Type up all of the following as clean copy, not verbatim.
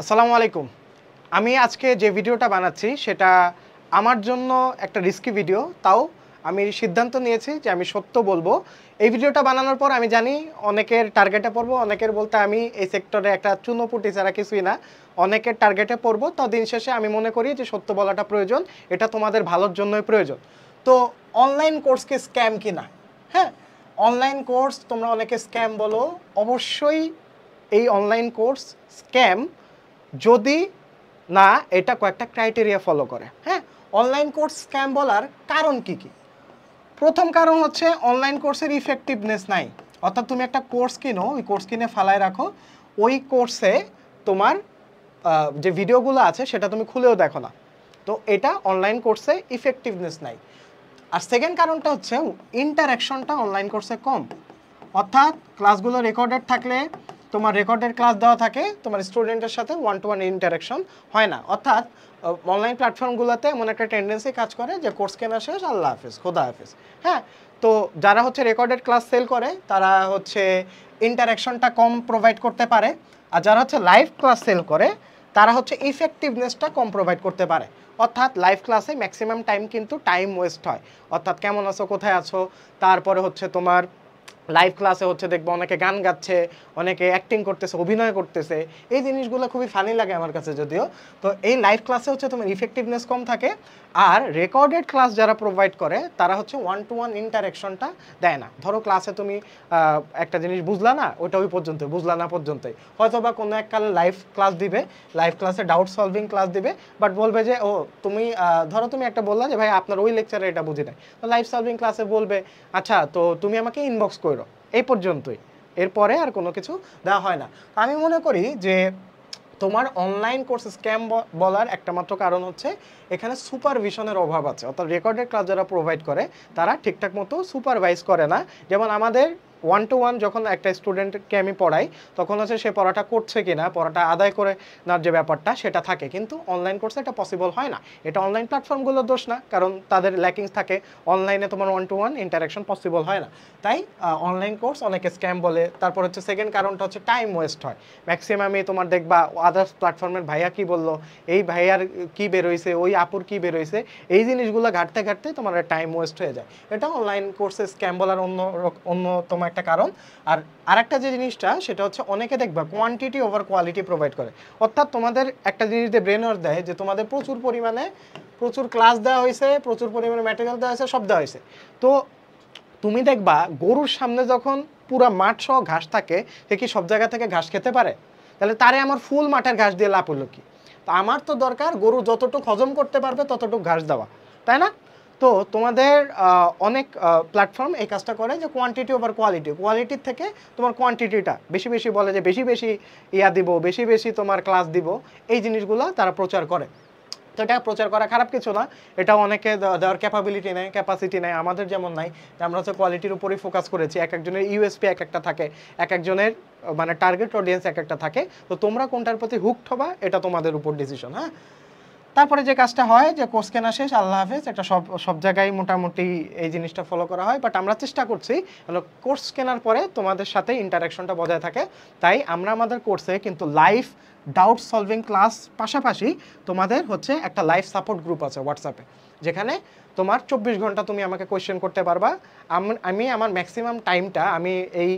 আসসালামু আলাইকুম। আমি আজকে যে ভিডিওটা বানাচ্ছি সেটা আমার জন্য একটা রিস্কি ভিডিও। তাও আমি সিদ্ধান্ত নিয়েছি যে আমি সত্য বলবো। এই ভিডিওটা বানানোর পর আমি জানি অনেকের টার্গেটে পড়বো। অনেকের বলতে আমি এই সেক্টরে একটা চুনোপুঁটি ছাড়া কিছুই না। অনেকের টার্গেটে পড়বো। তো দিন শেষে আমি মনে করি যে সত্য বলাটা প্রয়োজন। এটা তোমাদের ভালোর জন্যই প্রয়োজন। তো অনলাইন কোর্স কি স্ক্যাম কিনা? হ্যাঁ, অনলাইন কোর্স তোমরা অনেকে স্ক্যাম বলো। অবশ্যই এই অনলাইন কোর্স স্ক্যাম যদি না এটা কয়েকটা ক্রাইটেরিয়া ফলো করে। হ্যাঁ, অনলাইন কোর্স স্ক্যাম বলার কারণ কি কি? প্রথম কারণ হচ্ছে অনলাইন কোর্সের ইফেক্টিভনেস নাই। অর্থাৎ তুমি একটা কোর্স কিনো, ওই কোর্স কিনে ফালায় রাখো, ওই কোর্সে তোমার যে ভিডিওগুলো আছে সেটা তুমি খুলেও দেখো না। তো এটা অনলাইন কোর্সে ইফেক্টিভনেস নাই। আর সেকেন্ড কারণটা হচ্ছে ইন্টারাকশনটা অনলাইন কোর্সে কম। অর্থাৎ ক্লাসগুলো রেকর্ডেড থাকলে তোমার রেকর্ডেড ক্লাস দেওয়া থাকে, তোমার স্টুডেন্টের সাথে ওয়ান টু ওয়ান ইন্টারাকশন হয় না। অর্থাৎ অনলাইন প্ল্যাটফর্মগুলোতে এমন একটা টেন্ডেন্সি কাজ করে যে কোর্স কেনা শেষ, আল্লাহ হাফিজ, খোদা হাফিজ। হ্যাঁ, তো যারা হচ্ছে রেকর্ডেড ক্লাস সেল করে তারা হচ্ছে ইন্টারাকশনটা কম প্রোভাইড করতে পারে। আর যারা হচ্ছে লাইভ ক্লাস সেল করে তারা হচ্ছে ইফেক্টিভনেসটা কম প্রোভাইড করতে পারে। অর্থাৎ লাইভ ক্লাসে ম্যাক্সিমাম টাইম কিন্তু টাইম ওয়েস্ট হয়। অর্থাৎ কেমন আছো, কোথায় আছো, তারপরে হচ্ছে তোমার লাইভ ক্লাসে হচ্ছে দেখবো অনেকে গান গাচ্ছে, অনেকে অ্যাক্টিং করতেছে, অভিনয় করতেছে। এই জিনিসগুলো খুবই ফানি লাগে আমার কাছে যদিও। তো এই লাইভ ক্লাসে হচ্ছে তোমার ইফেক্টিভনেস কম থাকে। আর রেকর্ডেড ক্লাস যারা প্রোভাইড করে তারা হচ্ছে ওয়ান টু ওয়ান ইন্টারাকশনটা দেয় না। ধরো ক্লাসে তুমি একটা জিনিস বুঝলা না, ওইটা ওই পর্যন্ত বুঝলা না পর্যন্তই। হয়তো বা কোনো এক কালে লাইভ ক্লাস দিবে, লাইভ ক্লাসে ডাউট সলভিং ক্লাস দিবে, বাট বলবে যে ও তুমি ধরো তুমি একটা বললা যে ভাই আপনার ওই লেকচারে এটা বুঝি নাই। তো লাইভ সলভিং ক্লাসে বলবে আচ্ছা তো তুমি আমাকে ইনবক্স করো, এই পর্যন্তই। এরপরে আর কোনো কিছু দেওয়া হয় না। আমি মনে করি যে তোমার অনলাইন কোর্স স্ক্যাম বলার একটা মাত্র কারণ হচ্ছে এখানে সুপারভিশনের অভাব আছে। অর্থাৎ রেকর্ডেড ক্লাস যারা প্রোভাইড করে তারা ঠিকঠাক মতো সুপারভাইজ করে না। যেমন আমাদের ওয়ান টু ওয়ান যখন একটা স্টুডেন্টকে আমি পড়াই তখন হচ্ছে সে পড়াটা করছে কিনা, পড়াটা আদায় করে নেওয়ার যে ব্যাপারটা সেটা থাকে, কিন্তু অনলাইন কোর্সে এটা পসিবল হয় না। এটা অনলাইন প্ল্যাটফর্মগুলোর দোষ না, কারণ তাদের ল্যাকিংস থাকে। অনলাইনে তোমার one to one interaction possible হয় না, তাই অনলাইন কোর্স অনেকে স্ক্যাম বলে। তারপর হচ্ছে সেকেন্ড কারণটা হচ্ছে টাইম ওয়েস্ট হয়। ম্যাক্সিমামই তোমার দেখবা আদার্স প্ল্যাটফর্মের ভাইয়া কি বললো, এই ভাইয়ার কি বেরোইছে, ওই আপুর কি বেরোইছে, এই জিনিসগুলো ঘাটতে ঘাটতে তোমার টাইম ওয়েস্ট হয়ে যায়। এটা অনলাইন কোর্সে স্ক্যাম বলার অন্যতম একটা কারণ। আর আরেকটা যে জিনিসটা সেটা হচ্ছে অনেকে দেখবা কোয়ান্টিটি ওভার কোয়ালিটি প্রোভাইড করে। অর্থাৎ তোমাদের একটা জিনিস দিয়ে ব্রেন ওয়াশ দেয় যে তোমাদের প্রচুর পরিমাণে প্রচুর ক্লাস দেওয়া হয়েছে, প্রচুর পরিমাণে ম্যাটেরিয়াল দেওয়া হয়েছে, সব দেওয়া হয়েছে। তো তুমি দেখবা গরুর সামনে যখন পুরো মাঠ সহ ঘাস থাকে, সে কি সব জায়গা থেকে ঘাস খেতে পারে? তাহলে তারে আমার ফুল মাঠের ঘাস দিয়ে লাভ হলো কি? তো আমার তো দরকার গরু যতটুকু হজম করতে পারবে ততটুকু ঘাস দেওয়া, তাই না? তো তোমাদের অনেক প্ল্যাটফর্ম এই কাজটা করে যে কোয়ান্টিটি ওভার কোয়ালিটি, কোয়ালিটির থেকে তোমার কোয়ান্টিটিটা বেশি বেশি বলে, যে বেশি বেশি ইয়া দিব, বেশি বেশি তোমার ক্লাস দিব, এই জিনিসগুলো তারা প্রচার করে। তো এটা প্রচার করা খারাপ কিছু না, এটা অনেকে দেওয়ার ক্যাপাবিলিটি নেই, ক্যাপাসিটি নেই, আমাদের যেমন নাই। আমরা হচ্ছে কোয়ালিটির উপরেই ফোকাস করেছি। এক একজনের ইউএসপি এক একটা থাকে, এক একজনের মানে টার্গেট অডিয়েন্স এক একটা থাকে। তো তোমরা কোনটার প্রতি হুকড হবা এটা তোমাদের উপর ডিসিশন। হ্যাঁ, তারপরে যে কাজটা হয় যে কোর্স কেনা শেষ, আল্লাহ হাফেজ, একটা সব জায়গায় মোটামুটি এই জিনিসটা ফলো করা হয়। বাট আমরা চেষ্টা করছি কোর্স কেনার পরে তোমাদের সাথে ইন্টারাকশনটা বজায় থাকে। তাই আমরা আমাদের কোর্সে কিন্তু লাইভ ডাউট সলভিং ক্লাস পাশাপাশি তোমাদের হচ্ছে একটা লাইভ সাপোর্ট গ্রুপ আছে হোয়াটসঅ্যাপে, যেখানে তোমার 24 ঘন্টা তুমি আমাকে কোয়েশ্চেন করতে পারবা। আমি আমার ম্যাক্সিমাম টাইমটা আমি এই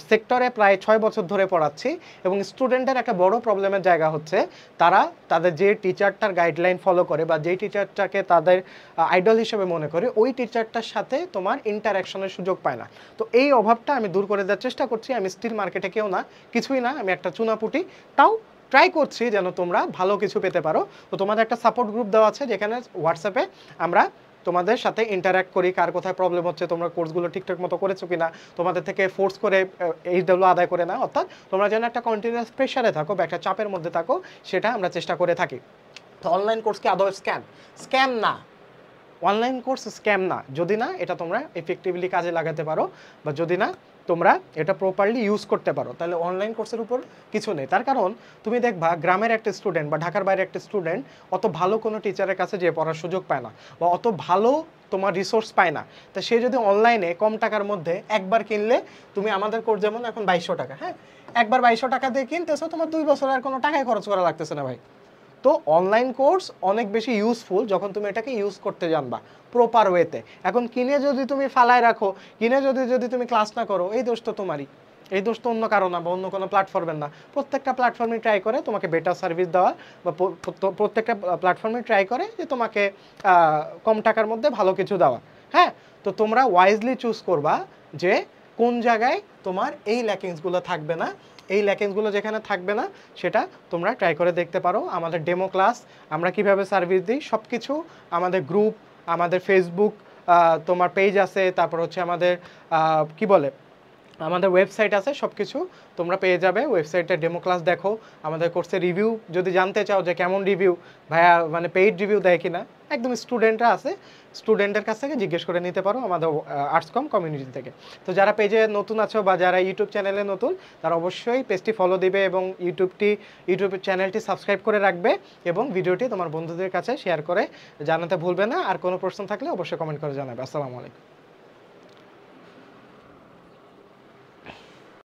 সেক্টরে প্রায় 6 বছর ধরে পড়াচ্ছি, এবং স্টুডেন্টের একটা বড় প্রবলেমের জায়গা হচ্ছে তারা তাদের যে টিচারটার গাইডলাইন ফলো করে বা যেই টিচারটাকে তাদের আইডল হিসেবে মনে করে ওই টিচারটার সাথে তোমার ইন্টারাকশনের সুযোগ পায় না। তো এই অভাবটা আমি দূর করে দেওয়ার চেষ্টা করছি। আমি স্টিল মার্কেটে কেউ না, কিছুই না, আমি একটা চুনাপুটি, তাও ট্রাই করছি যেন তোমরা ভালো কিছু পেতে পারো। তো তোমাদের একটা সাপোর্ট গ্রুপ দেওয়া আছে যেখানে হোয়াটসঅ্যাপে আমরা তোমাদের সাথে ইন্টারাক্ট করি, কার কোথায় প্রবলেম হচ্ছে, তোমরা কোর্সগুলো ঠিকঠাক মতো করেছো কিনা, তোমাদের থেকে ফোর্স করে এইচডব্লিউ আদায় করে না। অর্থাৎ তোমরা যেন একটা কন্টিনিউয়াস প্রেশারে থাকো বা একটা চাপের মধ্যে থাকো, সেটা আমরা চেষ্টা করে থাকি। তো অনলাইন কোর্স কি আদৌ স্ক্যাম না? অনলাইন কোর্স স্ক্যাম না যদি না এটা তোমরা এফেক্টিভলি কাজে লাগাতে পারো, বা যদি না তোমরা এটা প্রপারলি ইউজ করতে পারো, তাহলে অনলাইন কোর্সের উপর কিছু নেই। তার কারণ তুমি দেখবা গ্রামের একটা স্টুডেন্ট বা ঢাকার বাইরে একটা স্টুডেন্ট অত ভালো কোনো টিচারের কাছে যেয়ে পড়ার সুযোগ পায় না, বা অত ভালো তোমার রিসোর্স পায় না। তা সে যদি অনলাইনে কম টাকার মধ্যে একবার কিনলে, তুমি আমাদের কোর্স যেমন এখন 2200 টাকা, হ্যাঁ, একবার 2200 টাকা দিয়ে কিনতেছো, তোমার 2 বছর আর কোনো টাকাই খরচ করা লাগতেছে না ভাই। তো অনলাইন কোর্স অনেক বেশি ইউজফুল যখন তুমি এটাকে ইউজ করতে জানবা প্রপার ওয়েতে। এখন কিনে যদি তুমি ফালায় রাখো, কিনে যদি তুমি ক্লাস না করো, এই দোষ তো তোমারই, এই দোষ তো অন্য কারো না বা অন্য কোনো প্ল্যাটফর্মের না। প্রত্যেকটা প্ল্যাটফর্মে ট্রাই করে তোমাকে বেটার সার্ভিস দেওয়া, বা প্রত্যেকটা প্ল্যাটফর্মে ট্রাই করে যে তোমাকে কম টাকার মধ্যে ভালো কিছু দেওয়া। হ্যাঁ, তো তোমরা ওয়াইজলি চুজ করবা যে কোন জায়গায় তোমার এই ল্যাকিংসগুলো থাকবে না। এই ল্যাকিংসগুলো যেখানে থাকবে না সেটা তোমরা ট্রাই করে দেখতে পারো। আমাদের ডেমো ক্লাস, আমরা কিভাবে সার্ভিস দিই সব কিছু, আমাদের গ্রুপ, আমাদের ফেসবুক তোমার পেজ আছে, তারপর হচ্ছে আমাদের কি বলে আমাদের ওয়েবসাইট আছে, সব কিছু তোমরা পেয়ে যাবে। ওয়েবসাইটে ডেমো ক্লাস দেখো, আমাদের কোর্সের রিভিউ যদি জানতে চাও যে কেমন রিভিউ ভাইয়া, মানে পেইড রিভিউ দেয় কিনা, একদম স্টুডেন্টরা আছে, স্টুডেন্টের কাছ থেকে জিজ্ঞেস করে নিতে পারো আমাদের আর্টসকম কমিউনিটি থেকে। তো যারা পেজে নতুন আছো বা যারা ইউটিউব চ্যানেলে নতুন, তারা অবশ্যই পেজটি ফলো দিবে এবং ইউটিউব চ্যানেলটি সাবস্ক্রাইব করে রাখবে এবং ভিডিওটি তোমার বন্ধুদের কাছে শেয়ার করে জানাতে ভুলবে না। আর কোনো প্রশ্ন থাকলে অবশ্যই কমেন্ট করে জানাবে। আসসালামু আলাইকুম।